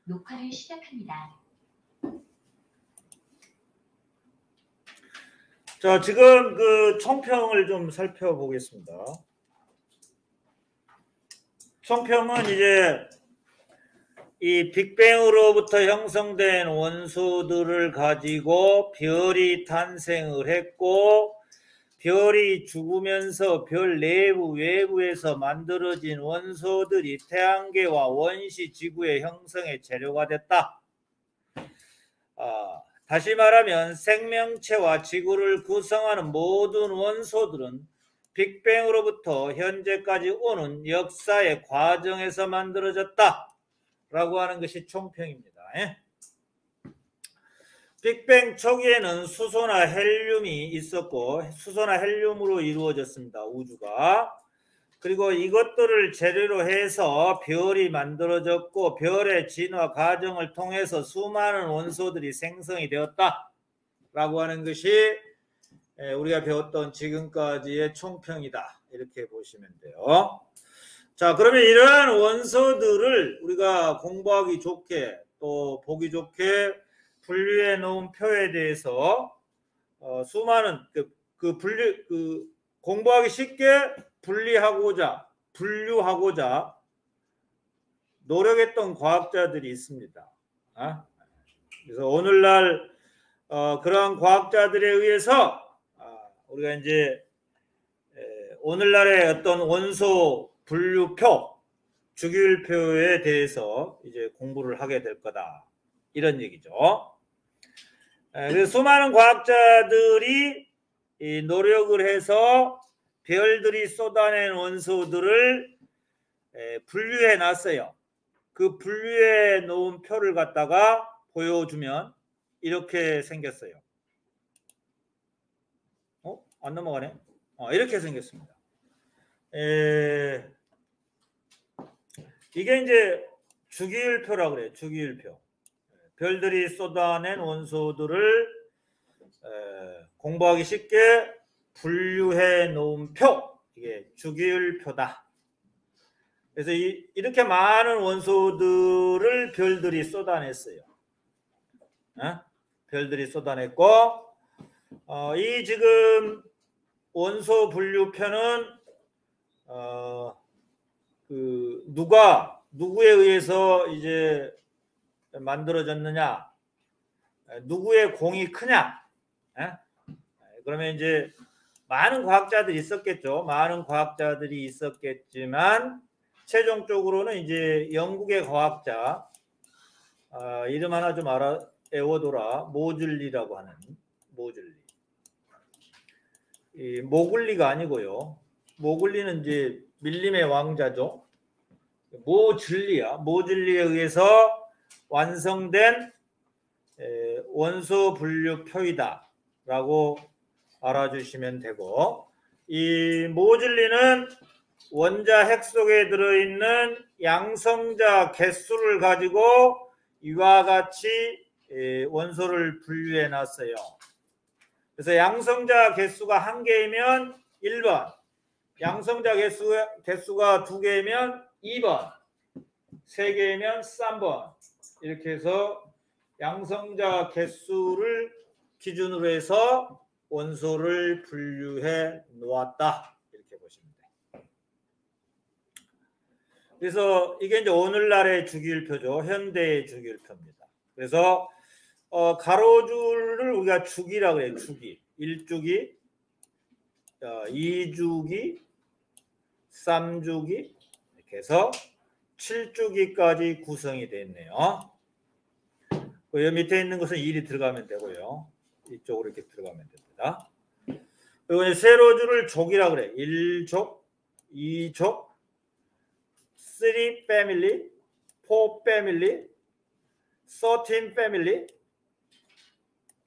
녹화를 시작합니다. 자, 지금 그 총평을 좀 살펴보겠습니다. 총평은 이제 이 빅뱅으로부터 형성된 원소들을 가지고 별이 탄생을 했고, 별이 죽으면서 별 내부 외부에서 만들어진 원소들이 태양계와 원시 지구의 형성의 재료가 됐다. 다시 말하면 생명체와 지구를 구성하는 모든 원소들은 빅뱅으로부터 현재까지 오는 역사의 과정에서 만들어졌다 라고 하는 것이 총평입니다. 빅뱅 초기에는 수소나 헬륨이 있었고, 수소나 헬륨으로 이루어졌습니다. 우주가. 그리고 이것들을 재료로 해서 별이 만들어졌고, 별의 진화 과정을 통해서 수많은 원소들이 생성이 되었다 라고 하는 것이 우리가 배웠던 지금까지의 총평이다, 이렇게 보시면 돼요. 자, 그러면 이러한 원소들을 우리가 공부하기 좋게 또 보기 좋게 분류해 놓은 표에 대해서 수많은 공부하기 쉽게 분류하고자 노력했던 과학자들이 있습니다. 그래서 오늘날 그러한 과학자들에 의해서 우리가 이제 오늘날의 어떤 원소 분류표, 주기율표에 대해서 이제 공부를 하게 될 거다, 이런 얘기죠. 그래서 수많은 과학자들이 이 노력을 해서 별들이 쏟아낸 원소들을 분류해 놨어요. 그 분류해 놓은 표를 갖다가 보여주면 이렇게 생겼어요. 안 넘어가네. 이렇게 생겼습니다. 이게 이제 주기율표라고 그래요. 주기율표. 별들이 쏟아낸 원소들을 공부하기 쉽게 분류해 놓은 표, 이게 주기율표다. 그래서 이렇게 많은 원소들을 별들이 쏟아냈어요. 별들이 쏟아냈고, 이 지금 원소 분류표는 누구에 의해서 이제 만들어졌느냐, 누구의 공이 크냐, 그러면 이제 많은 과학자들이 있었겠죠. 많은 과학자들이 있었겠지만 최종적으로는 이제 영국의 과학자, 이름 하나 좀 외워둬라. 모즐리라고 하는, 모즐리. 이 모글리가 아니고요. 모글리는 이제 밀림의 왕자죠. 모즐리에 의해서 완성된 원소 분류표이다 라고 알아주시면 되고, 이 모즐리는 원자 핵 속에 들어있는 양성자 개수를 가지고 이와 같이 원소를 분류해 놨어요. 그래서 양성자 개수가 1개이면 1번, 양성자 개수가 2개이면 2번, 3개이면 3번, 이렇게 해서 양성자 개수를 기준으로 해서 원소를 분류해 놓았다, 이렇게 보시면 돼요. 그래서 이게 이제 오늘날의 주기율표죠. 현대의 주기율표입니다. 그래서 가로줄을 우리가 주기라고 해요. 주기. 1주기, 2주기, 3주기, 이렇게 해서 7주기까지 구성이 되어 있네요. 그 밑에 있는 것은 1이 들어가면 되고요. 이쪽으로 이렇게 들어가면 됩니다. 그리고 이제 세로줄을 족이라고 그래. 1족, 2족, 3 패밀리, 4 패밀리, 13 패밀리,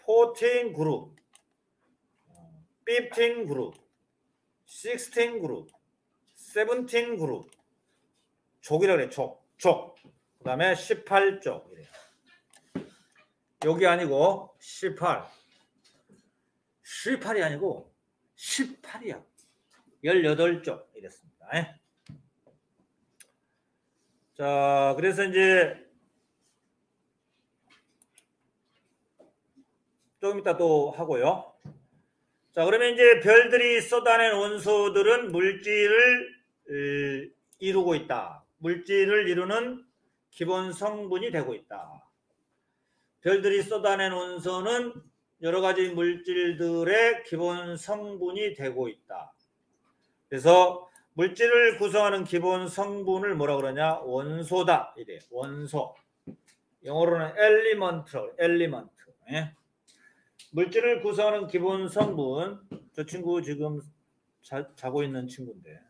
14 그룹, 15 그룹, 16 그룹, 17 그룹. 족이라고 그래. 족. 그 다음에 18족 이래요. 여기 아니고 18이 아니고 18이야. 18쪽 이랬습니다. 자, 그래서 이제 조금 이따 또 하고요. 자, 그러면 이제 별들이 쏟아낸 원소들은 물질을 이루고 있다. 물질을 이루는 기본 성분이 되고 있다. 별들이 쏟아낸 원소는 여러 가지 물질들의 기본 성분이 되고 있다. 그래서 물질을 구성하는 기본 성분을 뭐라 그러냐? 원소다. 이래. 원소. 영어로는 엘리먼트. 예? 물질을 구성하는 기본 성분. 저 친구 지금 자고 있는 친구인데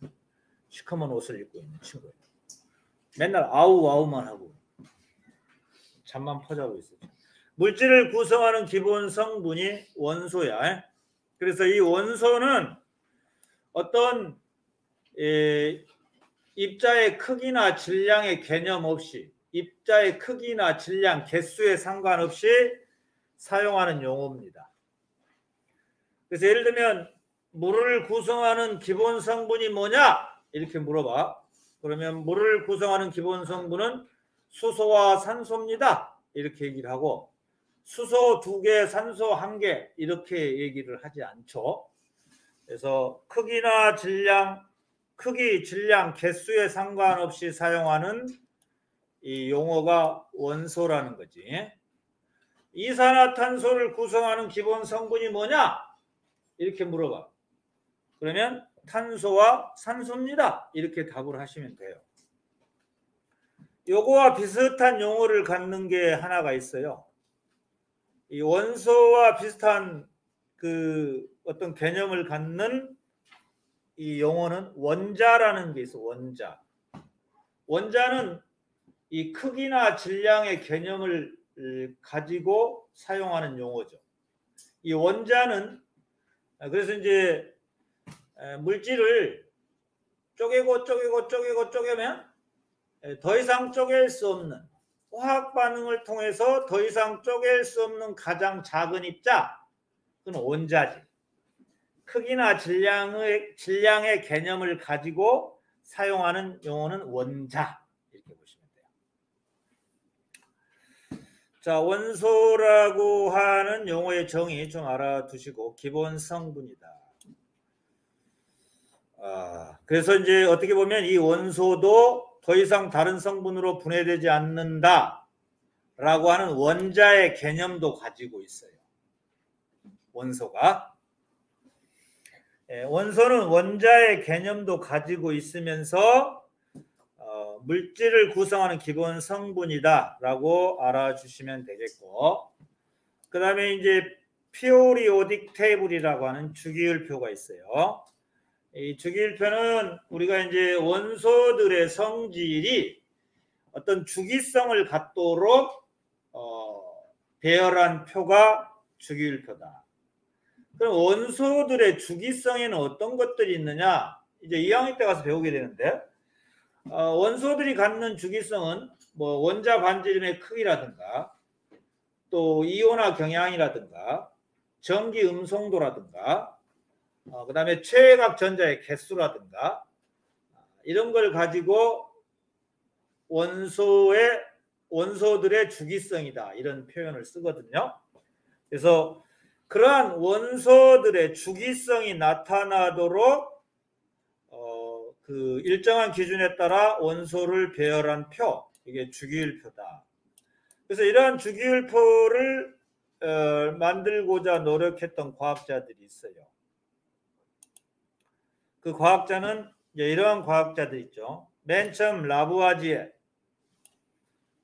시커먼 옷을 입고 있는 친구예요. 맨날 아우아우만 하고 잠만 퍼자고 있어요. 물질을 구성하는 기본 성분이 원소야. 그래서 이 원소는 어떤 입자의 크기나 질량의 개념 없이, 입자의 크기나 질량, 개수에 상관없이 사용하는 용어입니다. 그래서 예를 들면 물을 구성하는 기본 성분이 뭐냐? 이렇게 물어봐. 그러면 물을 구성하는 기본 성분은 수소와 산소입니다. 이렇게 얘기를 하고, 수소 2개, 산소 1개 이렇게 얘기를 하지 않죠. 그래서 크기나 질량, 크기, 질량, 개수에 상관없이 사용하는 이 용어가 원소라는 거지. 이산화탄소를 구성하는 기본 성분이 뭐냐? 이렇게 물어봐. 그러면 탄소와 산소입니다. 이렇게 답을 하시면 돼요. 요거와 비슷한 용어를 갖는 게 하나가 있어요. 이 원소와 비슷한 그 어떤 개념을 갖는 이 용어는 원자라는 게 있어. 원자. 원자는 이 크기나 질량의 개념을 가지고 사용하는 용어죠. 이 원자는 그래서 이제 물질을 쪼개면 더 이상 쪼갤 수 없는, 화학 반응을 통해서 더 이상 쪼갤 수 없는 가장 작은 입자, 그건 원자지. 크기나 질량의 개념을 가지고 사용하는 용어는 원자. 이렇게 보시면 돼요. 자, 원소라고 하는 용어의 정의 좀 알아두시고, 기본 성분이다. 그래서 이제 어떻게 보면 이 원소도 더 이상 다른 성분으로 분해되지 않는다 라고 하는 원자의 개념도 가지고 있어요. 원소가. 원소는 원자의 개념도 가지고 있으면서 물질을 구성하는 기본 성분이다 라고 알아주시면 되겠고, 그 다음에 이제 피오리오딕 테이블이라고 하는 주기율표가 있어요. 이 주기율표는 우리가 이제 원소들의 성질이 어떤 주기성을 갖도록 배열한 표가 주기율표다. 그럼 원소들의 주기성에는 어떤 것들이 있느냐? 이제 2학년 때 가서 배우게 되는데, 원소들이 갖는 주기성은 뭐 원자 반지름의 크기라든가, 또 이온화 경향이라든가, 전기 음성도라든가, 그 다음에 최외각 전자의 개수라든가, 이런 걸 가지고 원소들의 주기성이다, 이런 표현을 쓰거든요. 그래서 그러한 원소들의 주기성이 나타나도록 그 일정한 기준에 따라 원소를 배열한 표, 이게 주기율표다. 그래서 이러한 주기율표를 만들고자 노력했던 과학자들이 있어요. 그 과학자는 이제 이러한 과학자들 있죠. 맨 처음 라부아지에,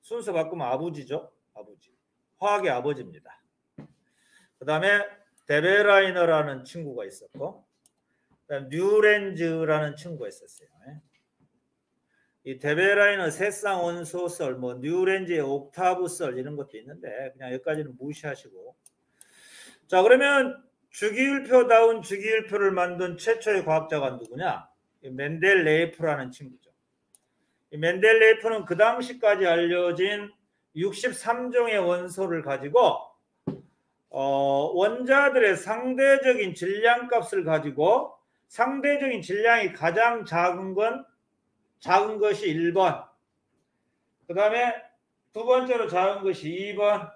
순서 바꾸면 아버지죠. 아버지. 화학의 아버지입니다. 그 다음에 데베라이너라는 친구가 있었고, 그다음 뉴렌즈라는 친구가 있었어요. 이 데베라이너 세쌍 원소설, 뭐 뉴렌즈의 옥타브설 이런 것도 있는데 그냥 여기까지는 무시하시고, 자, 그러면 주기율표다운 주기율표를 만든 최초의 과학자가 누구냐? 멘델레이프라는 친구죠. 이 멘델레이프는 그 당시까지 알려진 63종의 원소를 가지고 원자들의 상대적인 질량값을 가지고, 상대적인 질량이 가장 작은 것이 1번, 그 다음에 두 번째로 작은 것이 2번,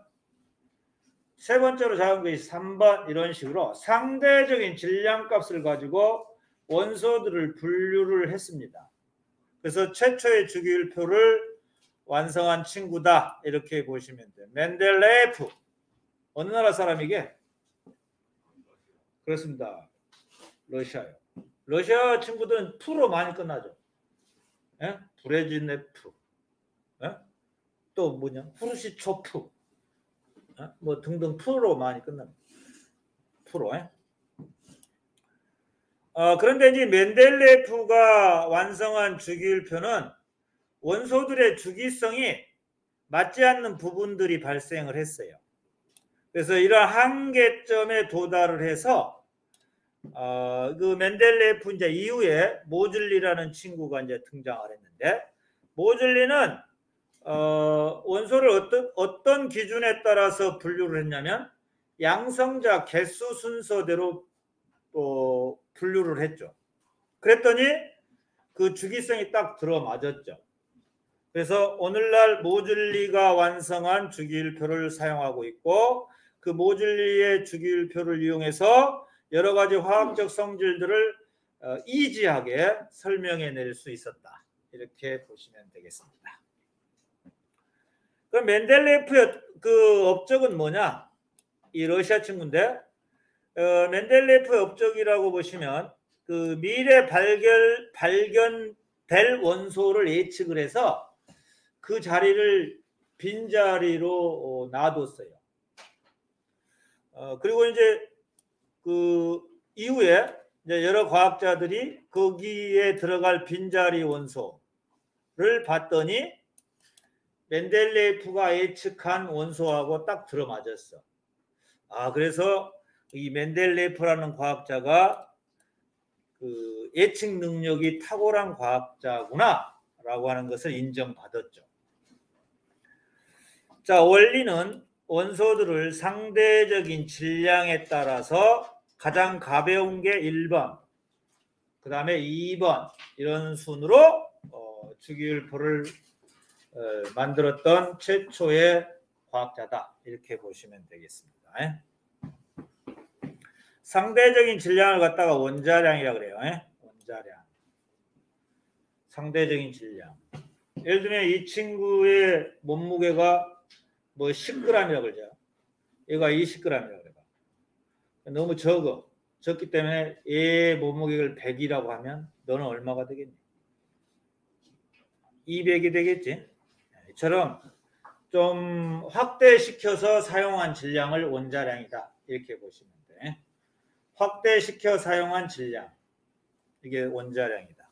세 번째로 작은 것이 3번 이런 식으로 상대적인 질량값을 가지고 원소들을 분류를 했습니다. 그래서 최초의 주기율표를 완성한 친구다 이렇게 보시면 돼요. 멘델레예프 어느 나라 사람이게? 그렇습니다. 러시아요. 러시아 친구들은 프로 많이 끝나죠. 예? 브레즈네프, 예? 또 뭐냐 후르시초프, 예? 뭐 등등 프로 많이 끝납니다. 프로. 예? 그런데 이제 멘델레예프가 완성한 주기율표는 원소들의 주기성이 맞지 않는 부분들이 발생을 했어요. 그래서 이런 한계점에 도달을 해서 그 멘델레예프 이제 이후에 모즐리라는 친구가 이제 등장을 했는데, 모즐리는 원소를 어떤 기준에 따라서 분류를 했냐면 양성자 개수 순서대로 분류를 했죠. 그랬더니 그 주기성이 딱 들어맞았죠. 그래서 오늘날 모즐리가 완성한 주기율표를 사용하고 있고, 그 모즐리의 주기율표를 이용해서 여러 가지 화학적 성질들을 이지하게 설명해낼 수 있었다. 이렇게 보시면 되겠습니다. 그럼 멘델레예프의 그 업적은 뭐냐? 이 러시아 친구인데, 멘델레예프의 업적이라고 보시면 그 미래 발견될 원소를 예측을 해서 그 자리를 빈자리로 놔뒀어요. 그리고 이제 그 이후에 이제 여러 과학자들이 거기에 들어갈 빈자리 원소를 봤더니 멘델레예프가 예측한 원소하고 딱 들어맞았어. 그래서 이 멘델레예프라는 과학자가 그 예측 능력이 탁월한 과학자구나라고 하는 것을 인정받았죠. 자, 원리는 원소들을 상대적인 질량에 따라서 가장 가벼운 게 1번, 그 다음에 2번 이런 순으로 주기율표를 만들었던 최초의 과학자다. 이렇게 보시면 되겠습니다. 상대적인 질량을 갖다가 원자량이라고 그래요. 원자량. 상대적인 질량. 예를 들면 이 친구의 몸무게가 뭐 10g이라고 그러죠. 얘가 20g이라고 그래요. 너무 적어. 적기 때문에 얘 몸무게를 100이라고 하면 너는 얼마가 되겠니? 200이 되겠지. 이처럼 좀 확대시켜서 사용한 질량을 원자량이다. 이렇게 보시면 돼. 확대시켜 사용한 질량. 이게 원자량이다.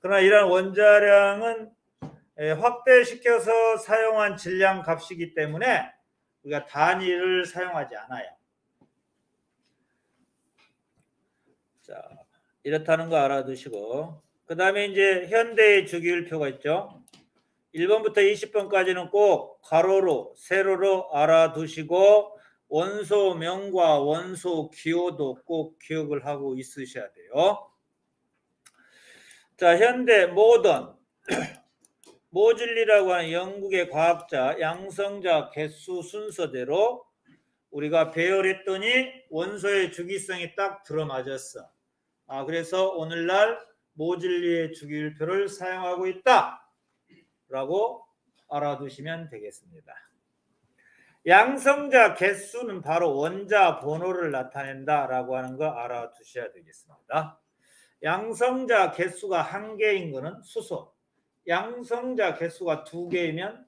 그러나 이런 원자량은 확대시켜서 사용한 질량 값이기 때문에 우리가 단위를 사용하지 않아요. 자, 이렇다는 거 알아두시고, 그 다음에 이제 현대의 주기율표가 있죠. 1번부터 20번까지는 꼭 가로로 세로로 알아두시고 원소명과 원소 기호도 꼭 기억을 하고 있으셔야 돼요. 자, 현대 모던 모즐리라고 하는 영국의 과학자 양성자 개수 순서대로 우리가 배열했더니 원소의 주기성이 딱 들어맞았어. 그래서 오늘날 모즐리의 주기율표를 사용하고 있다 라고 알아두시면 되겠습니다. 양성자 개수는 바로 원자 번호를 나타낸다 라고 하는 거 알아두셔야 되겠습니다. 양성자 개수가 1개인 거는 수소, 양성자 개수가 2개이면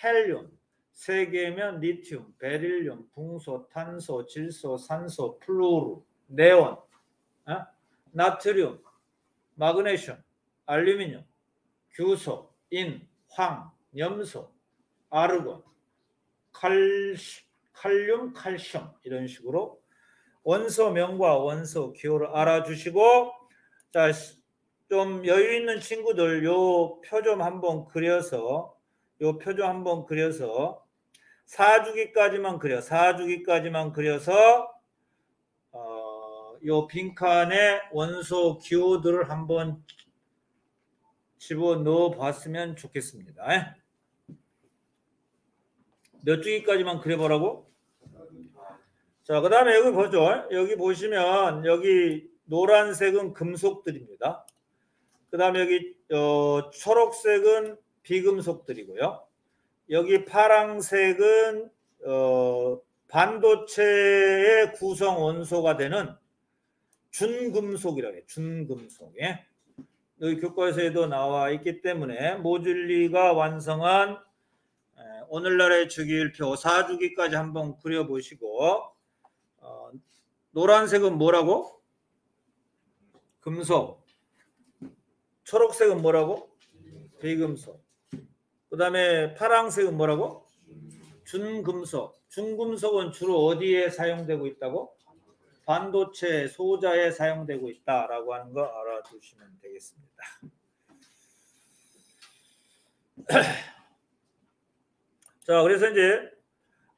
헬륨, 3개면 리튬, 베릴륨, 붕소, 탄소, 질소, 산소, 플루르, 네온, 나트륨, 마그네슘, 알루미늄, 규소, 인, 황, 염소, 아르곤, 칼륨, 칼슘 이런 식으로 원소명과 원소 기호를 알아주시고, 자, 좀 여유 있는 친구들 요 표 좀 한번 그려서 4주기까지만 그려. 4주기까지만 그려서 요 빈칸에 원소 기호들을 한번 집어넣어 봤으면 좋겠습니다. 몇 주기까지만 그려보라고? 자, 그 다음에 여기 보죠. 여기 보시면 여기 노란색은 금속들입니다. 그 다음에 여기 초록색은 비금속들이고요. 여기 파랑색은 반도체의 구성 원소가 되는 준금속이라고 해요. 준금속. 예? 여기 교과서에도 나와 있기 때문에 모듈리가 완성한 오늘날의 주기율표 4주기까지 한번 그려보시고 노란색은 뭐라고? 금속. 초록색은 뭐라고? 비금속. 그 다음에 파랑색은 뭐라고? 준금속. 준금속은 주로 어디에 사용되고 있다고? 반도체 소자에 사용되고 있다라고 하는 거 알아두시면 되겠습니다. 자, 그래서 이제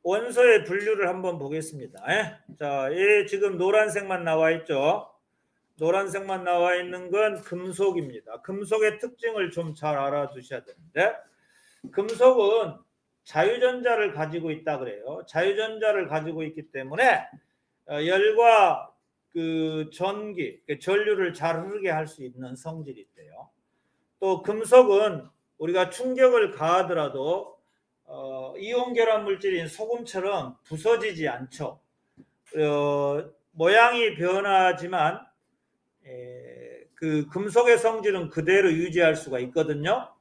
원소의 분류를 한번 보겠습니다. 자, 지금 노란색만 나와 있죠. 노란색만 나와 있는 건 금속입니다. 금속의 특징을 좀 잘 알아두셔야 되는데, 금속은 자유전자를 가지고 있다 그래요. 자유전자를 가지고 있기 때문에 열과 그 전기, 전류를 잘 흐르게 할 수 있는 성질이 있대요. 또 금속은 우리가 충격을 가하더라도 이온 결합 물질인 소금처럼 부서지지 않죠. 모양이 변하지만 그 금속의 성질은 그대로 유지할 수가 있거든요.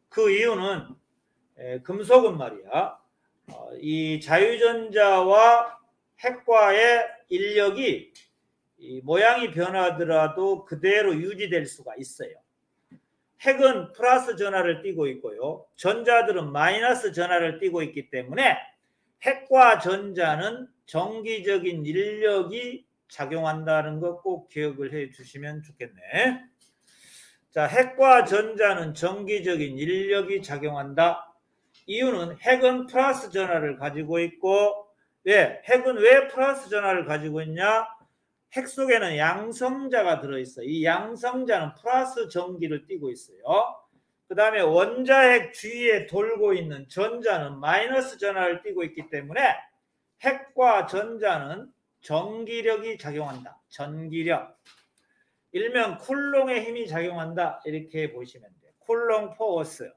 그 이유는 금속은 말이야, 이 자유전자와 핵과의 인력이 모양이 변하더라도 그대로 유지될 수가 있어요. 핵은 플러스 전하를 띠고 있고요. 전자들은 마이너스 전하를 띠고 있기 때문에 핵과 전자는 정기적인 인력이 작용한다는 거 꼭 기억을 해 주시면 좋겠네. 자, 핵과 전자는 정기적인 인력이 작용한다. 이유는 핵은 플러스 전하를 가지고 있고, 핵은 왜 플러스 전하를 가지고 있냐? 핵 속에는 양성자가 들어있어요. 이 양성자는 플러스 전기를 띠고 있어요. 그 다음에 원자핵 주위에 돌고 있는 전자는 마이너스 전하를 띠고 있기 때문에 핵과 전자는 전기력이 작용한다. 전기력. 일명 쿨롱의 힘이 작용한다. 이렇게 보시면 돼요. 쿨롱 포스.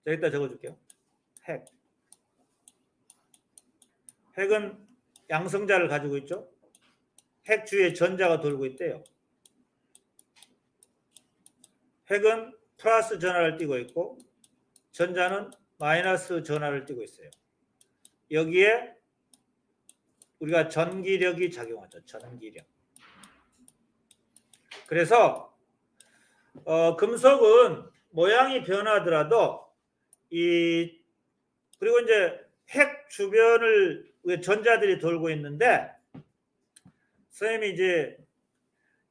여기다 적어줄게요. 핵. 핵은 양성자를 가지고 있죠. 핵 주위에 전자가 돌고 있대요. 핵은 플러스 전하를 띠고 있고 전자는 마이너스 전하를 띠고 있어요. 여기에 우리가 전기력이 작용하죠. 전기력. 그래서 금속은 모양이 변하더라도 그리고 이제 핵 주변을 전자들이 돌고 있는데, 선생님이 이제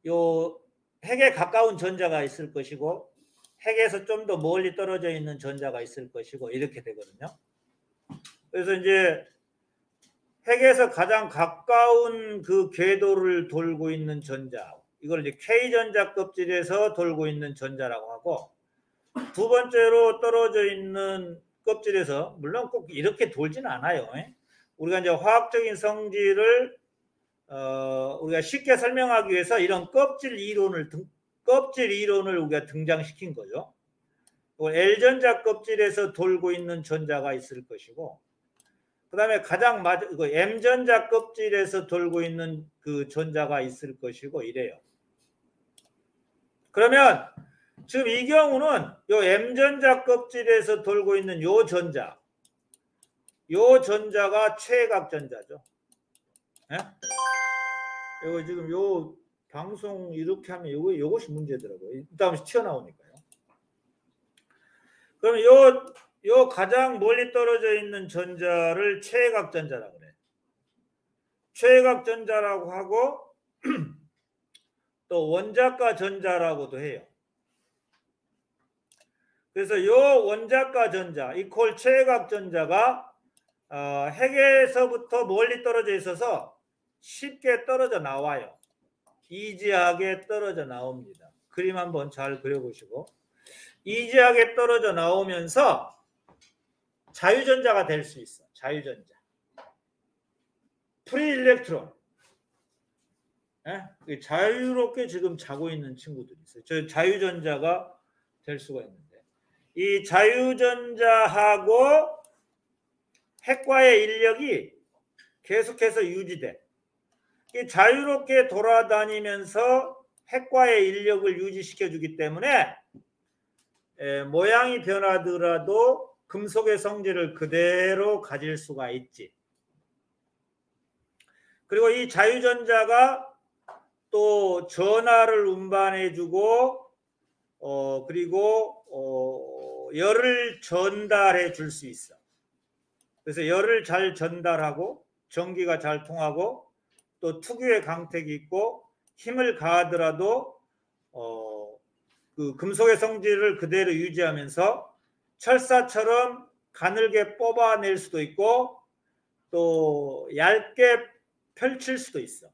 요 핵에 가까운 전자가 있을 것이고 핵에서 좀 더 멀리 떨어져 있는 전자가 있을 것이고 이렇게 되거든요. 그래서 이제 핵에서 가장 가까운 그 궤도를 돌고 있는 전자, 이걸 이제 K전자 껍질에서 돌고 있는 전자라고 하고, 두 번째로 떨어져 있는 껍질에서, 물론 꼭 이렇게 돌지는 않아요. 우리가 이제 화학적인 성질을 우리가 쉽게 설명하기 위해서 이런 껍질 이론을 우리가 등장시킨 거죠. L전자 껍질에서 돌고 있는 전자가 있을 것이고, 그 다음에 가장 M전자 껍질에서 돌고 있는 그 전자가 있을 것이고 이래요. 그러면 지금 이 경우는 요 M전자 껍질에서 돌고 있는 요 전자가 최각전자죠. 이거 지금 요 방송 이렇게 하면 요것이 문제더라고요. 이따 튀어나오니까요. 그럼 요 가장 멀리 떨어져 있는 전자를 최각전자라고 그래. 최각전자라고 하고 또 원자가 전자라고도 해요. 그래서 요 원자가 전자 이퀄 최각전자가 핵에서부터 멀리 떨어져 있어서 쉽게 떨어져 나와요. 이지하게 떨어져 나옵니다. 그림 한번 잘 그려보시고, 이지하게 떨어져 나오면서 자유전자가 될 수 있어. 자유전자. 프리 일렉트론, 예? 자유롭게 지금 자고 있는 친구들이 있어요. 저 자유전자가 될 수가 있는데, 이 자유전자하고 핵과의 인력이 계속해서 유지돼. 이 자유롭게 돌아다니면서 핵과의 인력을 유지시켜 주기 때문에 모양이 변하더라도 금속의 성질을 그대로 가질 수가 있지. 그리고 이 자유전자가 또 전하를 운반해 주고 그리고 열을 전달해 줄 수 있어. 그래서 열을 잘 전달하고 전기가 잘 통하고 또 특유의 강택이 있고 힘을 가하더라도 그 금속의 성질을 그대로 유지하면서 철사처럼 가늘게 뽑아낼 수도 있고 또 얇게 펼칠 수도 있어.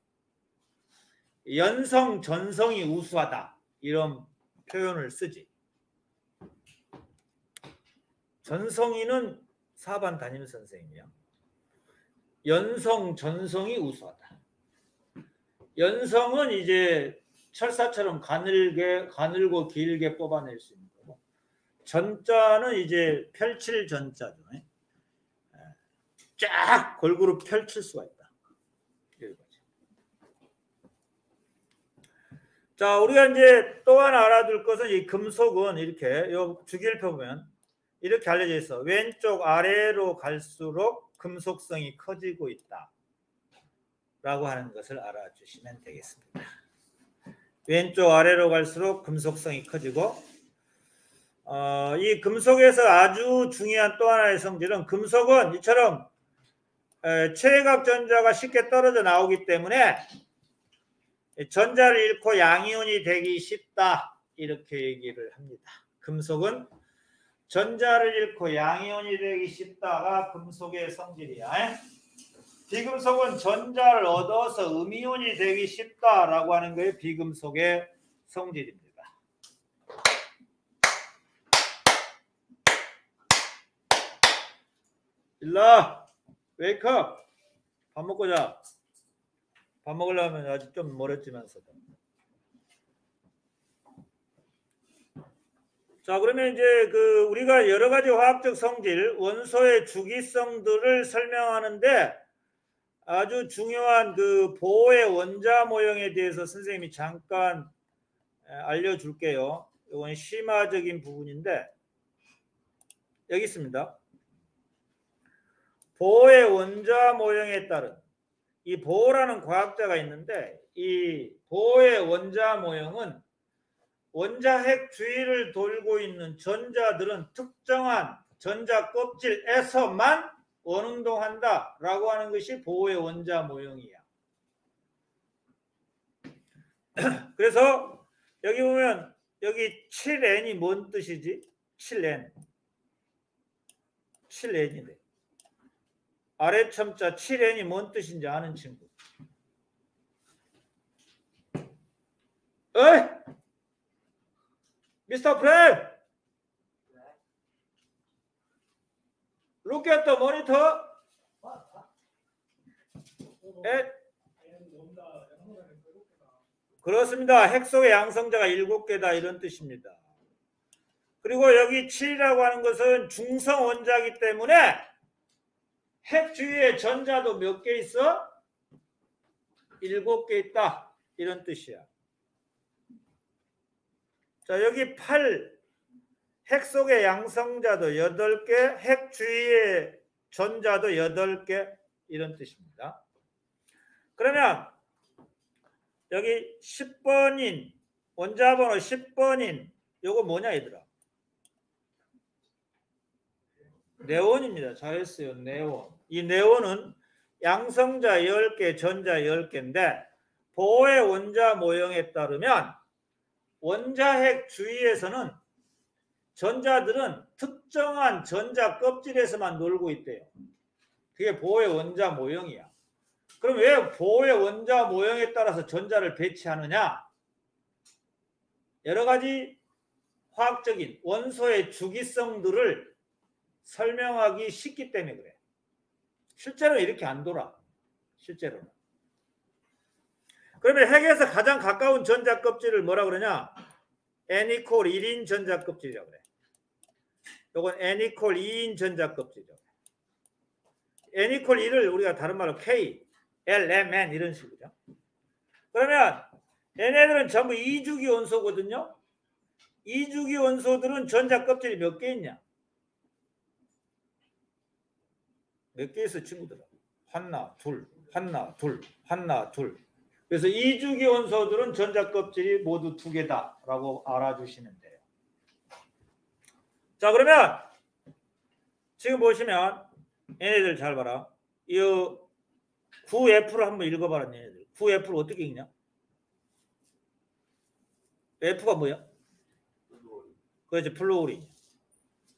연성, 전성이 우수하다 이런 표현을 쓰지. 전성이는 4반 담임 선생님이야. 연성, 전성이 우수하다. 연성은 이제 철사처럼 가늘고 길게 뽑아낼 수 있는 거고, 전자는 이제 펼칠 전자죠. 쫙 골고루 펼칠 수가 있다. 자, 우리가 이제 또 하나 알아둘 것은 이 금속은 이렇게 요 주기율표 보면 이렇게 알려져 있어. 왼쪽 아래로 갈수록 금속성이 커지고 있다 라고 하는 것을 알아주시면 되겠습니다. 왼쪽 아래로 갈수록 금속성이 커지고 이 금속에서 아주 중요한 또 하나의 성질은, 금속은 이처럼 최외각 전자가 쉽게 떨어져 나오기 때문에 전자를 잃고 양이온이 되기 쉽다 이렇게 얘기를 합니다. 금속은 전자를 잃고 양이온이 되기 쉽다가 금속의 성질이야. 비금속은 전자를 얻어서 음이온이 되기 쉽다라고 하는 게 비금속의 성질입니다. 일라, 웨이크업. 밥 먹고 자. 밥 먹으려면 아직 좀 멀었지만서도. 자, 그러면 이제 그 우리가 여러 가지 화학적 성질, 원소의 주기성들을 설명하는데 아주 중요한 그 보호의 원자 모형에 대해서 선생님이 잠깐 알려줄게요. 이건 심화적인 부분인데 여기 있습니다. 보호의 원자 모형에 따른, 이 보호라는 과학자가 있는데 이 보호의 원자 모형은 원자핵 주위를 돌고 있는 전자들은 특정한 전자 껍질에서만 원운동한다 라고 하는 것이 보호의 원자 모형이야. 그래서 여기 보면 여기 7N이 뭔 뜻이지? 7N. 7N이래. 아래 첨자 7N이 뭔 뜻인지 아는 친구. 어이! 미스터 프렌! Look at the monitor. 그렇습니다. 핵 속의 양성자가 7개다 이런 뜻입니다. 그리고 여기 7이라고 하는 것은 중성 원자이기 때문에 핵 주위에 전자도 몇 개 있어? 7개 있다 이런 뜻이야. 자, 여기 8, 핵 속의 양성자도 8개, 핵 주위의 전자도 8개 이런 뜻입니다. 그러면 여기 10번인 원자번호 10번인 요거 뭐냐 얘들아? 네온입니다. 잘했어요. 네온. 이 네온은 양성자 10개, 전자 10개인데 보호의 원자 모형에 따르면 원자핵 주위에서는 전자들은 특정한 전자 껍질에서만 놀고 있대요. 그게 보호의 원자 모형이야. 그럼 왜 보호의 원자 모형에 따라서 전자를 배치하느냐? 여러 가지 화학적인 원소의 주기성들을 설명하기 쉽기 때문에 그래. 실제로 이렇게 안 돌아. 실제로는. 그러면 핵에서 가장 가까운 전자 껍질을 뭐라 그러냐? N=1인 전자 껍질이라고 그래. 요건 N=2인 전자 껍질이라고 그래. N=1을 우리가 다른 말로 K, L, M, N 이런 식이죠. 그러면 얘네들은 전부 이주기 원소거든요. 이주기 원소들은 전자 껍질이 몇 개 있냐? 몇 개 있어 친구들아? 하나, 둘, 하나, 둘, 하나, 둘. 그래서 이주기 원소들은 전자 껍질이 모두 2개다라고 알아주시면 돼요. 자, 그러면 지금 보시면 얘네들 잘 봐라. 이 9F를 한번 읽어봐라. 얘네들 9F를 어떻게 읽냐? F가 뭐야? 그렇지, 플루오린.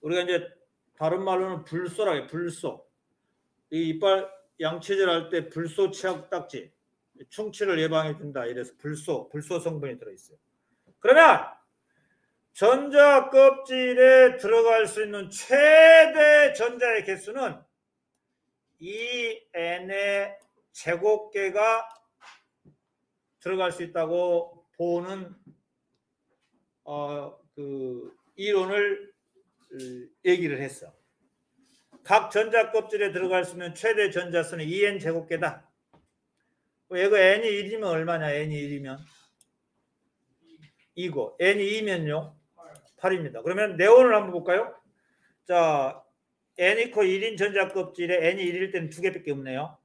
우리가 이제 다른 말로는 불소라고 해. 불소. 이 이빨 양치질 할 때 불소 치약 딱지, 충치를 예방해 준다. 이래서 불소 성분이 들어있어요. 그러면 전자 껍질에 들어갈 수 있는 최대 전자의 개수는 이 N의 제곱계가 들어갈 수 있다고 보는 그 이론을 얘기를 했어. 각 전자 껍질에 들어갈 수 있는 최대 전자수는 2n 제곱계다. 이거 n이 1이면 얼마냐? n이 1이면 2고 n이 2면요 8입니다. 그러면 네온을 한번 볼까요? 자, n=1인 전자 껍질에 n이 1일 때는 2개밖에 없네요.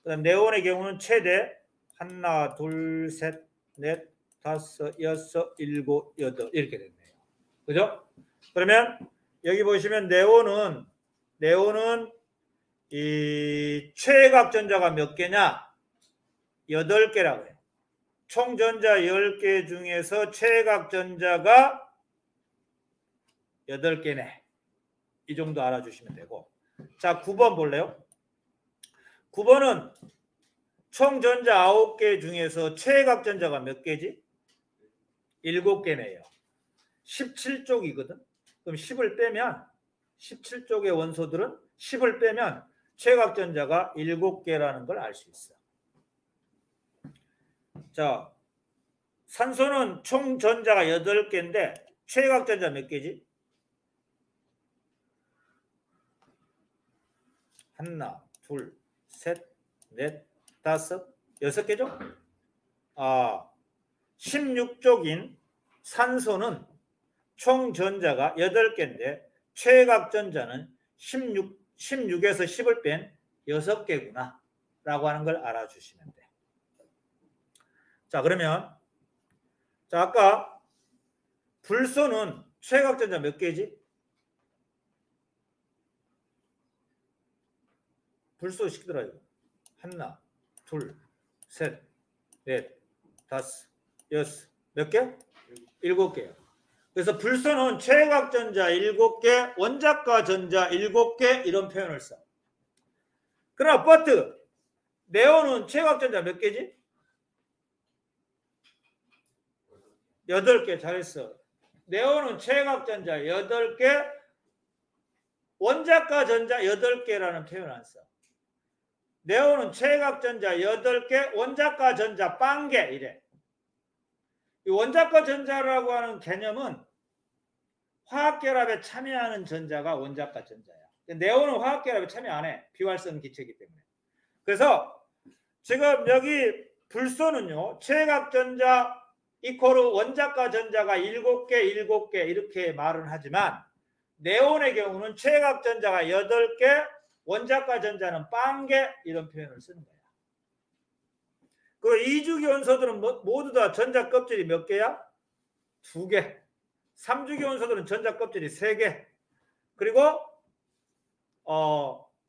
그다음 네온의 경우는 최대 하나, 둘, 셋, 넷, 다섯, 여섯, 일곱, 여덟 이렇게 됐네요. 그죠? 그러면 여기 보시면 네온은 이 최외곽 전자가 몇 개냐? 8개라고 해요. 총 전자 10개 중에서 최외곽 전자가 8개네. 이 정도 알아주시면 되고. 자, 9번 볼래요? 9번은 총 전자 9개 중에서 최외곽 전자가 몇 개지? 7개네요. 17쪽이거든. 그럼 10을 빼면 17쪽의 원소들은 10을 빼면 최외곽 전자가 7개라는 걸 알 수 있어. 자, 산소는 총 전자가 8개인데 최외곽 전자 몇 개지? 하나, 둘, 셋, 넷, 다섯, 6개죠? 16쪽인 산소는 총 전자가 8개인데 최외곽 전자는 16에서 10을 뺀 6개구나 라고 하는 걸 알아주시면 돼. 자, 그러면 자, 아까 불소는 최외곽 전자 몇 개지? 불소 시키더라 이거. 하나, 둘, 셋, 넷, 다섯, 여섯, 몇 개? 7개야. 그래서 불소는 최외곽 전자 7개, 원자가 전자 7개 이런 표현을 써. 그러나 버트 네온은 최외곽 전자 몇 개지? 8개. 잘했어. 네온은 최외곽 전자 8개, 원자가 전자 8개라는 표현 안 써. 네온은 최외곽 전자 8개, 원자가 전자 0개 이래. 이 원자가 전자라고 하는 개념은 화학결합에 참여하는 전자가 원자가 전자야. 네온은 화학결합에 참여 안 해. 비활성 기체이기 때문에. 그래서 지금 여기 불소는요. 최외곽 전자 이코르 원자가 전자가 7개 이렇게 말은 하지만 네온의 경우는 최외곽 전자가 8개, 원자가 전자는 0개 이런 표현을 쓰는 거야. 그리고 이주기 원소들은 모두 다 전자 껍질이 몇 개야? 2개. 3주기 원소들은 전자 껍질이 3개. 그리고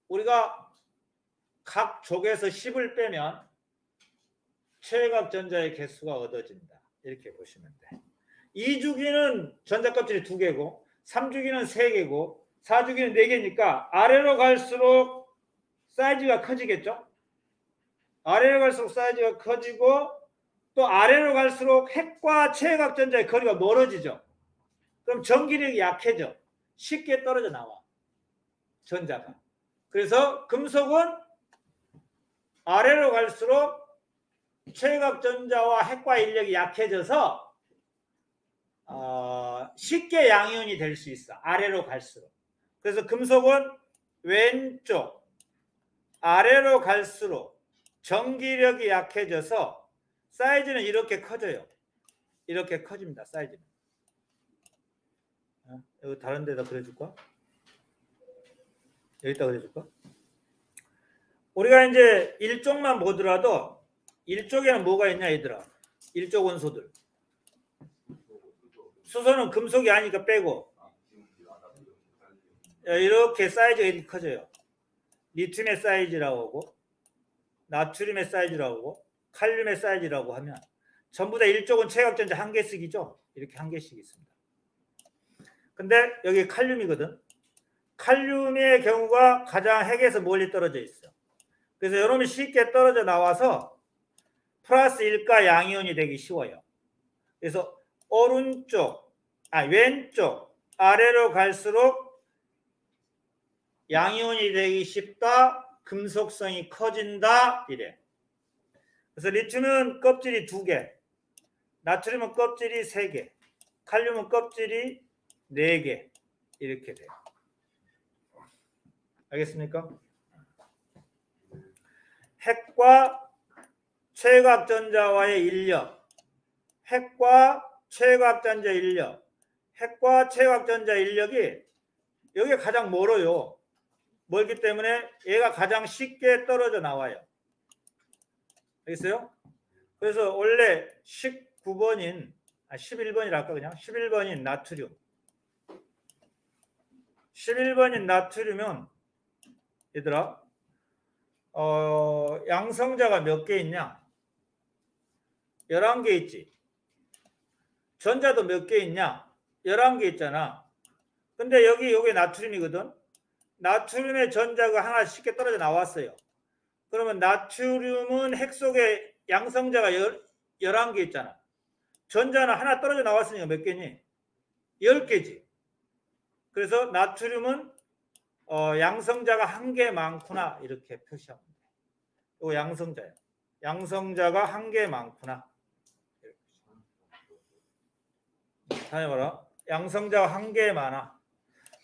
우리가 각 족에서 10을 빼면 최외곽 전자의 개수가 얻어진다. 이렇게 보시면 돼. 2주기는 전자 껍질이 2개고 3주기는 3개고 4주기는 4개니까 아래로 갈수록 사이즈가 커지겠죠? 아래로 갈수록 사이즈가 커지고 또 아래로 갈수록 핵과 최외곽 전자의 거리가 멀어지죠. 그럼 전기력이 약해져. 쉽게 떨어져 나와. 전자가. 그래서 금속은 아래로 갈수록 최각전자와 핵과 인력이 약해져서 쉽게 양이온이 될 수 있어. 아래로 갈수록. 그래서 금속은 왼쪽 아래로 갈수록 전기력이 약해져서 사이즈는 이렇게 커져요. 이렇게 커집니다. 사이즈는. 여기 다른 데다 그려줄까? 여기다 그려줄까? 우리가 이제 일쪽만 보더라도 일쪽에는 뭐가 있냐 얘들아. 일쪽 원소들. 수소는 금속이 아니니까 빼고 이렇게 사이즈가 이렇게 커져요. 리튬의 사이즈라고 하고 나트륨의 사이즈라고 하고 칼륨의 사이즈라고 하면 전부 다 일쪽은 최각전자 한 개씩이죠. 이렇게 한 개씩 있습니다. 근데 여기 칼륨이거든. 칼륨의 경우가 가장 핵에서 멀리 떨어져 있어. 그래서 여러분이 쉽게 떨어져 나와서 플러스 1가 양이온이 되기 쉬워요. 그래서 왼쪽 아래로 갈수록 양이온이 되기 쉽다. 금속성이 커진다. 이래. 그래서 리튬은 껍질이 2개, 나트륨은 껍질이 3개, 칼륨은 껍질이 4개 이렇게 돼요. 알겠습니까? 핵과 최각전자와의 인력, 핵과 최각전자 인력, 핵과 최각전자 인력이 여기가 가장 멀어요. 멀기 때문에 얘가 가장 쉽게 떨어져 나와요. 알겠어요? 그래서 원래 19번인 11번이라 할까 그냥 11번인 나트륨 11번인 나트륨은 얘들아 양성자가 몇 개 있냐? 11개 있지. 전자도 몇 개 있냐? 11개 있잖아. 근데 여기 나트륨이거든. 나트륨의 전자가 하나 쉽게 떨어져 나왔어요. 그러면 나트륨은 핵 속에 양성자가 11개 있잖아. 전자는 하나 떨어져 나왔으니까 몇 개니? 10개지. 그래서 나트륨은 양성자가 1개 많구나 이렇게 표시하면 돼. 이거 양성자야. 양성자가 1개 많구나. 다시 봐라. 양성자가 1개 많아.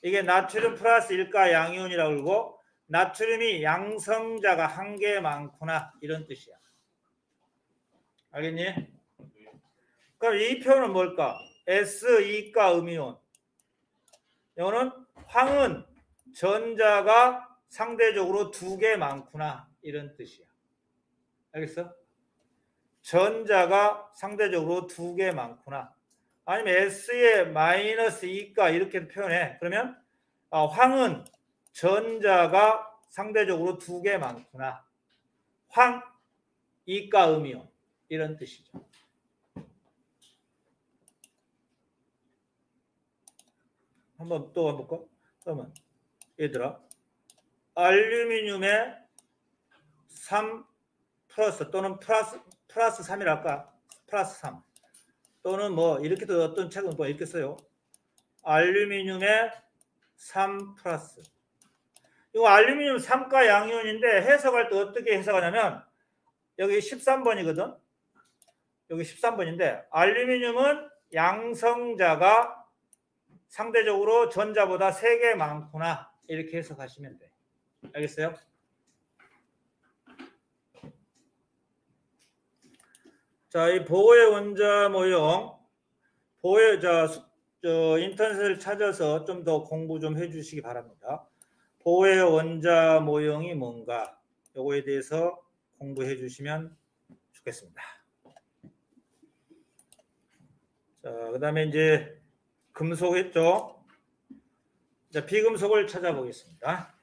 이게 나트륨 플러스 1가 양이온이라고 그러고 나트륨이 양성자가 1개 많구나 이런 뜻이야. 알겠니? 그럼 이 표현은 뭘까? S2가 음이온. 이거는 황은 전자가 상대적으로 2개 많구나 이런 뜻이야. 알겠어? 전자가 상대적으로 2개 많구나. 아니면 S에 마이너스 2가 이렇게 표현해. 그러면 황은 전자가 상대적으로 2개 많구나. 황, 2가 음이온 이런 뜻이죠. 한번 또 해볼까? 그러면 얘들아 알루미늄에 3 플러스 또는 플러스 3이랄까? 플러스 3 또는 뭐 이렇게도 어떤 책은 뭐 이렇게 써요. 알루미늄에 3 플러스. 이거 알루미늄 3가 양이온인데 해석할 때 어떻게 해석하냐면 여기 13번이거든. 여기 13번인데 알루미늄은 양성자가 상대적으로 전자보다 3개 많구나 이렇게 해석하시면 돼. 알겠어요? 자, 이 보호의 원자 모형 인터넷을 찾아서 좀 더 공부 좀 해주시기 바랍니다. 보호의 원자 모형이 뭔가 요거에 대해서 공부해 주시면 좋겠습니다. 자, 그다음에 이제 금속 했죠. 자, 비금속을 찾아보겠습니다.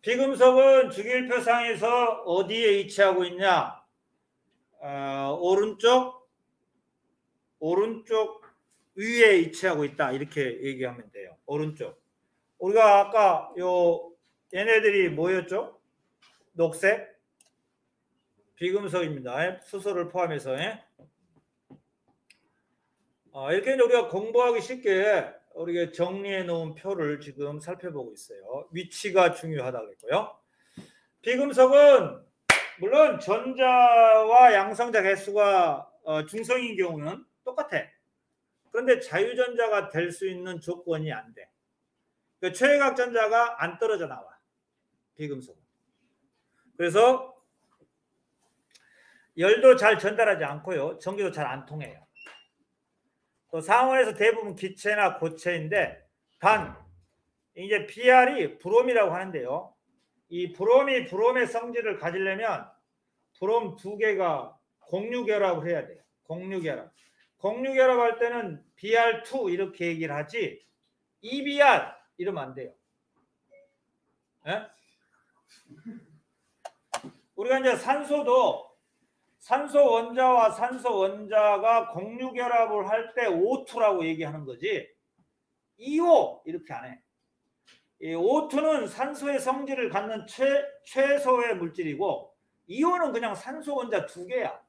비금속은 주기율표상에서 어디에 위치하고 있냐? 오른쪽 위에 위치하고 있다 이렇게 얘기하면 돼요. 오른쪽. 우리가 아까 얘네들이 뭐였죠? 녹색 비금속입니다. 수소를 포함해서. 이렇게 우리가 공부하기 쉽게 우리가 정리해 놓은 표를 지금 살펴보고 있어요. 위치가 중요하다고 했고요. 비금속은 물론 전자와 양성자 개수가 중성인 경우는 똑같아. 그런데 자유전자가 될 수 있는 조건이 안 돼. 그러니까 최외각 전자가 안 떨어져 나와. 비금속은. 그래서 열도 잘 전달하지 않고요. 전기도 잘 안 통해요. 또 상온에서 대부분 기체나 고체인데 단 이제 Br이 브롬이라고 하는데요. 이 브롬이 브롬의 성질을 가지려면 브롬 두 개가 공유결합을 해야 돼요. 공유결합. 공유결합할 때는 Br2 이렇게 얘기를 하지 EBr 이러면 안 돼요. 예? 우리가 이제 산소도 산소 원자와 산소 원자가 공유결합을 할 때 O2라고 얘기하는 거지 EO 이렇게 안 해. 이 O2는 산소의 성질을 갖는 최소의 물질이고 이온은 그냥 산소 원자 두 개야.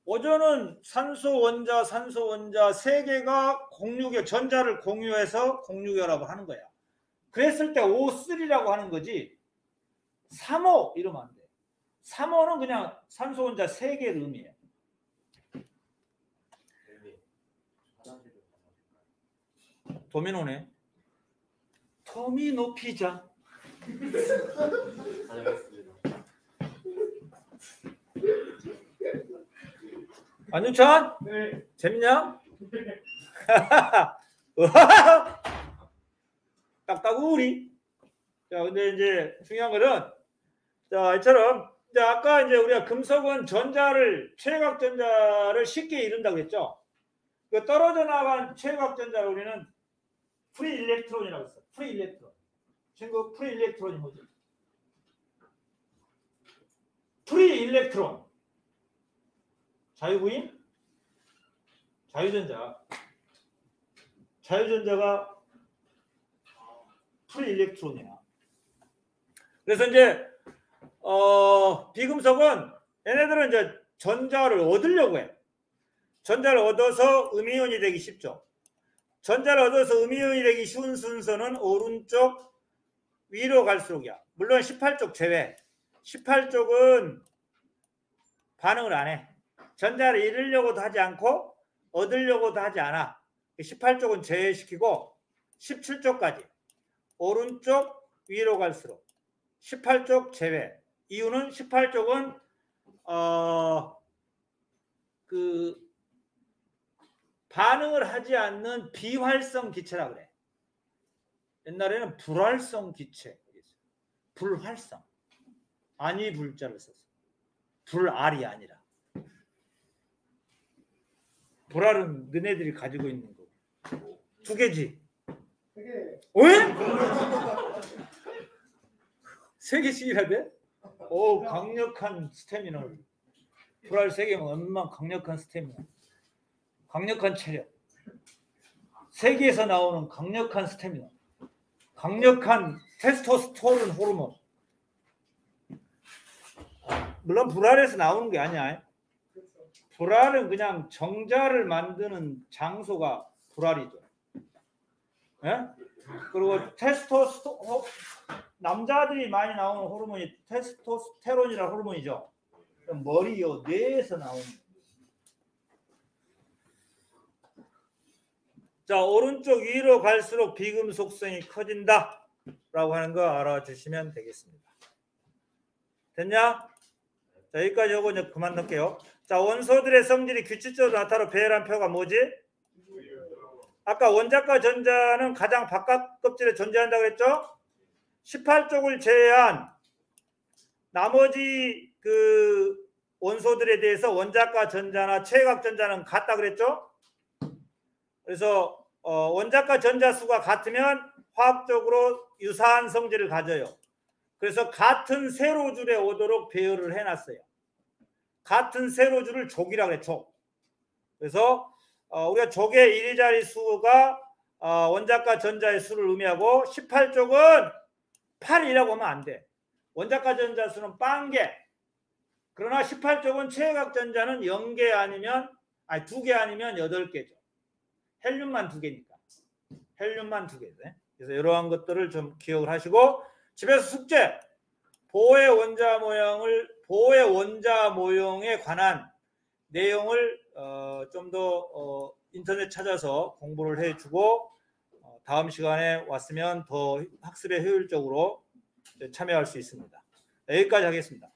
오존은 산소 원자 세 개가 전자를 공유해서 공유결합을 하는 거야. 그랬을 때 O3라고 하는 거지 3O 이러면 안 돼. 3호는 그냥 산소 원자 3개를 의미해요. 도미노네. 도미노 피자. 안윤찬? 네. 재밌냐? 딱따구리. 자, 근데 이제 중요한 거는 자, 이처럼 아까 이제 우리가 금속은 최외각 전자를 쉽게 이룬다고 했죠. 그 떨어져 나간 최외각 전자를 우리는 프리 일렉트론이라고 했어. 프리 일렉트론. 친구, 프리 일렉트론이 뭐지? 프리 일렉트론. 자유부인? 자유전자. 자유전자가 프리 일렉트론이야. 그래서 이제 비금속은 얘네들은 이제 전자를 얻으려고 해. 전자를 얻어서 음이온이 되기 쉽죠. 전자를 얻어서 음이온이 되기 쉬운 순서는 오른쪽 위로 갈수록이야. 물론 18쪽 제외. 18쪽은 반응을 안 해. 전자를 잃으려고도 하지 않고 얻으려고도 하지 않아. 18쪽은 제외시키고 17쪽까지 오른쪽 위로 갈수록 18쪽 제외. 이유는 18쪽은 반응을 하지 않는 비활성 기체라 그래. 옛날에는 불활성 기체. 불활성. 아니 불자를 썼어. 불알이 아니라. 불알은 너네들이 가지고 있는 거. 두 개지. 왜? 세 개씩이라 돼? 오, 강력한 스태미너. 불알 세 개면 얼마나 강력한 스태미너. 강력한 체력. 세계에서 나오는 강력한 스태미너. 강력한 테스토스테론 호르몬. 물론 불알에서 나오는 게 아니야. 불알은 그냥 정자를 장소가 불알이죠. 예? 그리고 남자들이 많이 나오는 호르몬이 테스토스테론이라는 호르몬이죠. 머리요, 뇌에서 나오는. 자, 오른쪽 위로 갈수록 비금속성이 커진다 라고 하는 거 알아주시면 되겠습니다. 됐냐? 자, 여기까지 하고 이제 그만 넣을게요. 자, 원소들의 성질이 규칙적으로 나타나는 배열한 표가 뭐지? 아까 원자과 전자는 가장 바깥 껍질에 존재한다고 그랬죠? 18쪽을 제외한 나머지 그 원소들에 대해서 원자과 전자나 최외각 전자는 같다 그랬죠? 그래서 원자과 전자 수가 같으면 화학적으로 유사한 성질을 가져요. 그래서 같은 세로줄에 오도록 배열을 해놨어요. 같은 세로줄을 족이라고 해. 족. 그래서 우리가 족의 일자리 수가 원자과 전자의 수를 의미하고 18쪽은 8이라고 하면 안 돼. 원자과 전자 수는 빵개. 그러나 18쪽은 최외각 전자는 0개 아니면 2개 아니면 8개죠. 헬륨만 2개니까. 헬륨만 2개죠. 그래서 이러한 것들을 좀 기억을 하시고 집에서 숙제 보호의 원자 모형에 관한 내용을 좀 더 인터넷 찾아서 공부를 해주고 다음 시간에 왔으면 더 학습에 효율적으로 참여할 수 있습니다. 여기까지 하겠습니다.